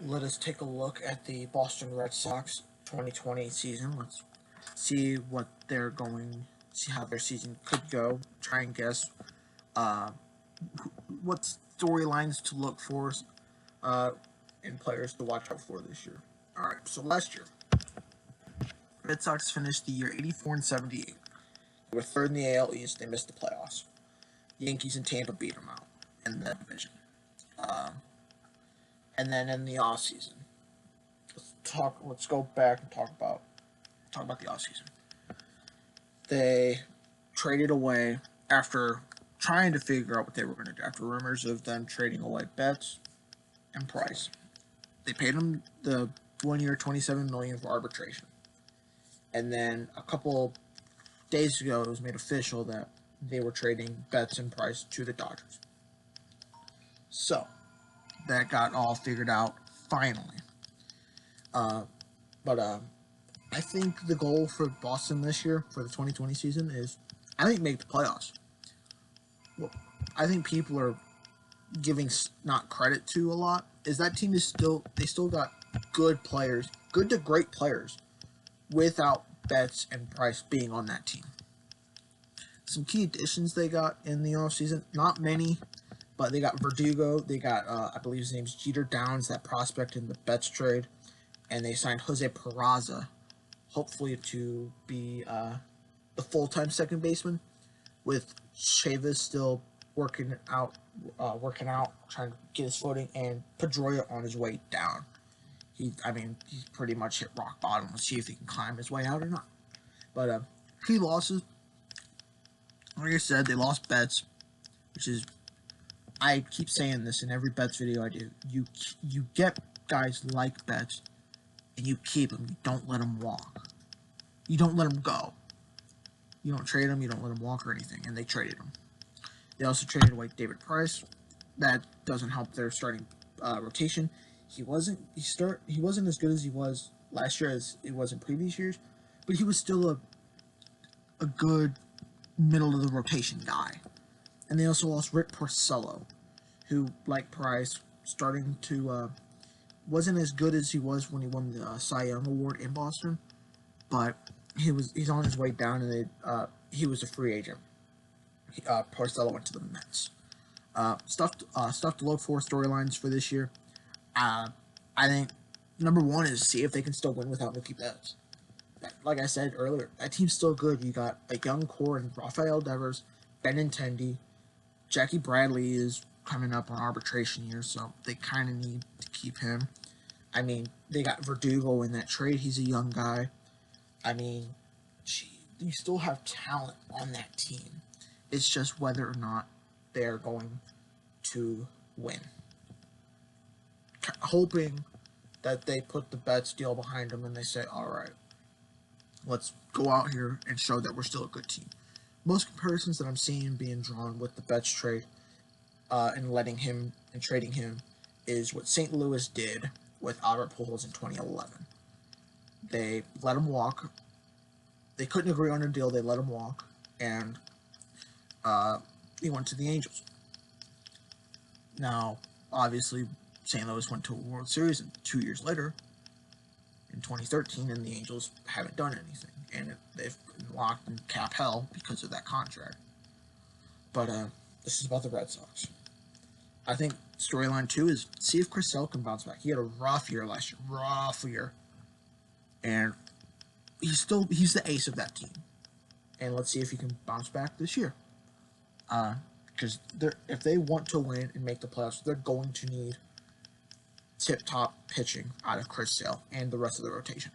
let us take a look at the Boston Red Sox 2020 season. Let's see what they're going, see how their season could go. Try and guess uh, what storylines to look for uh, and players to watch out for this year. All right, so last year, Red Sox finished the year 84-78. They were third in the AL East. They missed the playoffs. Yankees and Tampa beat them out in that division. Uh, and then in the off season, Let's go back and talk about the off season. They traded away after trying to figure out what they were going to do. After rumors of them trading away Betts and Price, they paid them the 1 year, $27 million for arbitration. And then a couple days ago, it was made official that they were trading Betts and Price to the Dodgers. So that got all figured out finally. But I think the goal for Boston this year for the 2020 season is, I think, make the playoffs. Well, I think people are giving not credit to a lot is that team is still got good players, good to great players, without Betts and Price being on that team. Some key additions they got in the offseason, not many, but they got Verdugo. They got I believe his name's Jeter Downs, that prospect in the Betts trade, and they signed Jose Peraza, hopefully to be the full-time second baseman, with Chavis still working out, trying to get his footing, and Pedroia on his way down. He's pretty much hit rock bottom. Let's see if he can climb his way out or not. But key losses, like I said, they lost Betts, which is, I keep saying this in every Betts video I do. You get guys like Betts, and you keep them. You don't let them walk. You don't let them go. You don't trade them. You don't let them walk or anything. And they traded him. They also traded away David Price. That doesn't help their starting rotation. He wasn't as good as he was last year as it was in previous years, but he was still a good middle of the rotation guy. And they also lost Rick Porcello, who, like Price, starting to wasn't as good as he was when he won the Cy Young Award in Boston, but he's on his way down, and he was a free agent. Porcello went to the Mets. Stuff to look for storylines for this year. I think number one is see if they can still win without Mookie Betts. Like I said earlier, that team's still good. You got a young core in Rafael Devers, Benintendi, Jackie Bradley is coming up on arbitration year, so they kind of need to keep him. They got Verdugo in that trade. He's a young guy. You still have talent on that team. It's just whether or not they're going to win. Hoping that they put the Betts deal behind them and they say, all right, let's go out here and show that we're still a good team. Most comparisons that I'm seeing being drawn with the Betts trade and trading him is what St. Louis did with Albert Pujols in 2011. They let him walk. They couldn't agree on a deal. They let him walk, and he went to the Angels. Now, obviously, St. Louis went to a World Series 2 years later, in 2013, and the Angels haven't done anything, and they've been locked in cap hell because of that contract. But this is about the Red Sox. I think storyline 2 is see if Chris Sale can bounce back. He had a rough year last year, and he's the ace of that team. And let's see if he can bounce back this year. Because if they want to win and make the playoffs, they're going to need tip-top pitching out of Chris Sale and the rest of the rotation.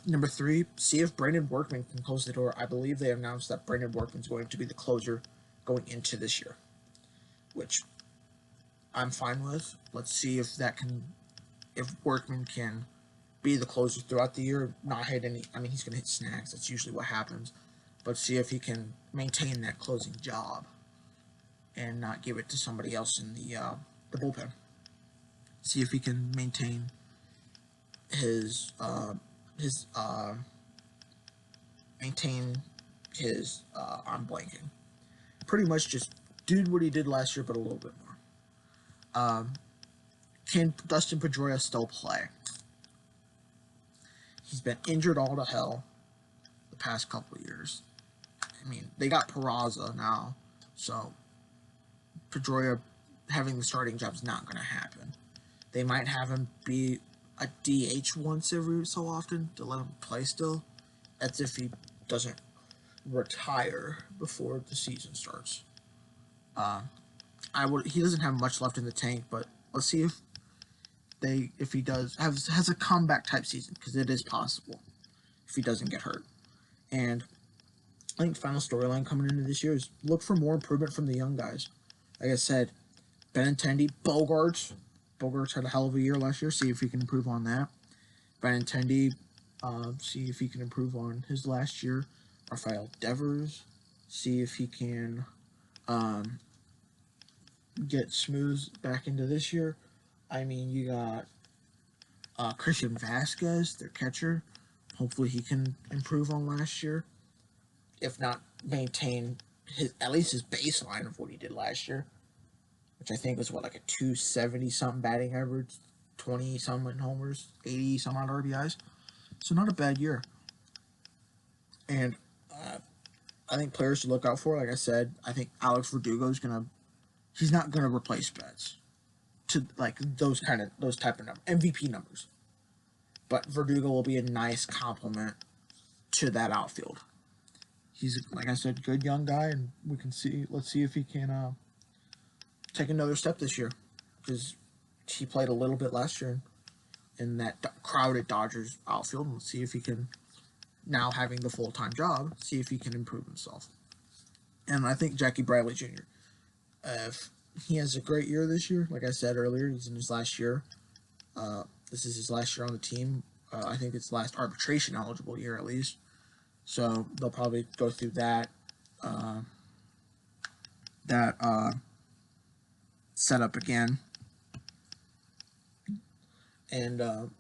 Number 3, see if Brandon Workman can close the door. I believe they announced that Brandon Workman's going to be the closer going into this year, which I'm fine with. Let's see if Workman can be the closer throughout the year, not hit any. He's going to hit snags. That's usually what happens. But see if he can maintain that closing job and not give it to somebody else in the bullpen. See if he can maintain his I'm blanking. Pretty much just do what he did last year, but a little bit more. can Dustin Pedroia still play? He's been injured all to hell the past couple of years. I mean, they got Peraza now, so Pedroia having the starting job is not going to happen. They might have him be a DH once every so often to let him play still. That's if he doesn't retire before the season starts. He doesn't have much left in the tank, but let's see if he does has a comeback type season, because it is possible if he doesn't get hurt. And I think the final storyline coming into this year is look for more improvement from the young guys. Like I said, Benintendi, Bogarts had a hell of a year last year. See if he can improve on that. Benintendi, see if he can improve on his last year. Rafael Devers, see if he can get Smooth back into this year. I mean, you got Christian Vasquez, their catcher. Hopefully he can improve on last year. If not, maintain at least his baseline of what he did last year, which I think was like a 270-something batting average, 20-something homers, 80-some-odd RBIs. So not a bad year. And I think players to look out for, like I said, I think Alex Verdugo is he's not gonna replace Betts to like those type of numbers, MVP numbers. But Verdugo will be a nice complement to that outfield. He's, like I said, good young guy, and let's see if he can take another step this year, because he played a little bit last year in that crowded Dodgers outfield, and let's see if he can, now having the full-time job, see if he can improve himself. And I think Jackie Bradley Jr., if he has a great year this year, like I said earlier, he's in his last year. This is his last year on the team. I think it's last arbitration eligible year at least. So they'll probably go through that setup again. And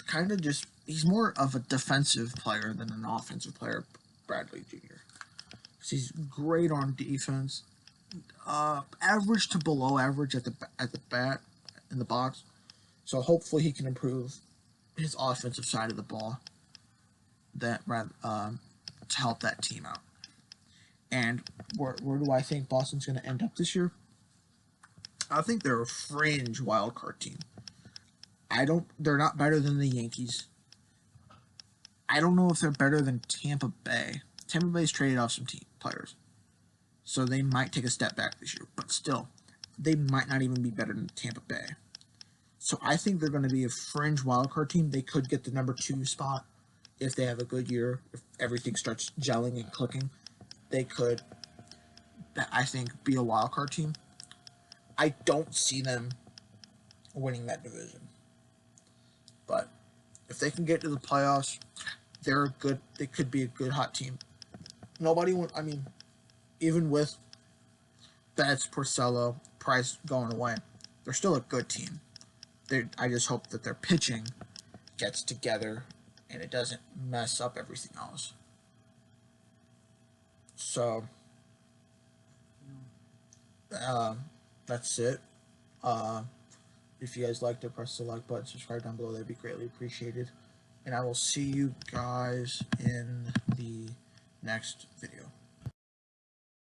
kind of just, he's more of a defensive player than an offensive player, Bradley Jr. He's great on defense, average to below average at the bat in the box. So hopefully he can improve his offensive side of the ball to help that team out. And where do I think Boston's going to end up this year? I think they're a fringe wild card team. They're not better than the Yankees. I don't know if they're better than Tampa Bay. Tampa Bay's traded off some players, so they might take a step back this year. But still, they might not even be better than Tampa Bay. So I think they're going to be a fringe wildcard team. They could get the number 2 spot if they have a good year. If everything starts gelling and clicking, they could, I think, be a wildcard team. I don't see them winning that division. But if they can get to the playoffs, they could be a good hot team. Even with Betts, Porcello, Price going away, they're still a good team. I just hope that their pitching gets together and it doesn't mess up everything else. So, that's it. If you guys liked it, press the like button, subscribe down below, that'd be greatly appreciated. And I will see you guys in the next video.